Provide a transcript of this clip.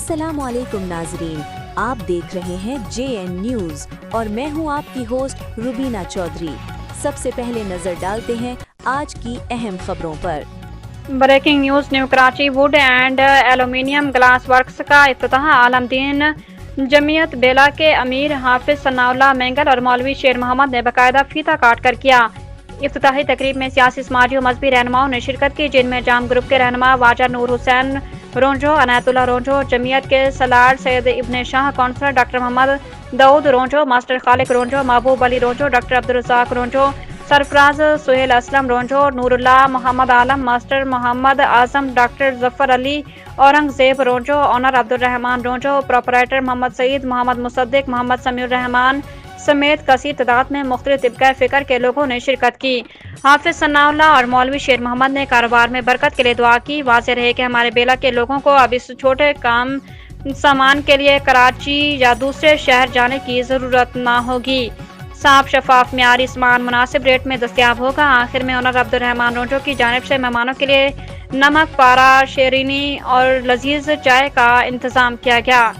अस्सलाम वालेकुम नाजरीन, आप देख रहे हैं JN न्यूज और मैं हूं आपकी होस्ट रुबीना चौधरी। सबसे पहले नजर डालते हैं आज की अहम खबरों पर। Breaking news new Karachi wood and aluminium glass works का इफ्तिताह आलमदीन जमीयत बेला के अमीर हाफिज सनाउल्लाह मेंगल और मौलवी शेर मोहम्मद ने बाकायदा फीता काट कर किया। इफ्तिताही तकरीब में सियासी समाजी और मजहबी रहनुमाओं ने शिरकत की, जिनमें जाम ग्रुप के रहनुमा वाजा नूर हुसैन रोंझो, अनायतुल्लाह रोंझो, जमीयत के सलार Syed Ibne Shah, councillor doctor Mohammad Daud Ronjho, master Khaliq Ronjho, Mehboob Ali Ronjho, doctor Abdul Razzaq Ronjho, Sarfaraz Suhail Aslam Ronjho, Noorullah Mohammad Alam, master Mohammad Azam, doctor Zafar Ali, Aurangzeb Ronjho, owner Abdul Rehman Ronjho, proprietor Mohammad Saeed, Mohammad Musaddiq, Mohammad Samiur Rehman समेत कसीर तादाद में मुख्तलिफ तिब्का फ़िक्र के लोगों ने शिरकत की। हाफिज सनाउल्लाह और मौलवी शेर मोहम्मद ने कारोबार में बरकत के लिए दुआ की। वाज़ेह रहे कि हमारे बेला के लोगों को अब इस छोटे काम सामान के लिए कराची या दूसरे शहर जाने की ज़रूरत ना होगी। साफ शफाफ म्यारी सामान मुनासिब रेट में दस्तयाब होगा। आखिर में ऑनर अब्दुल रहमान रोंझो की जानिब से मेहमानों के लिए नमक, पारा, शेरीनी और लजीज चाय का इंतज़ाम किया गया।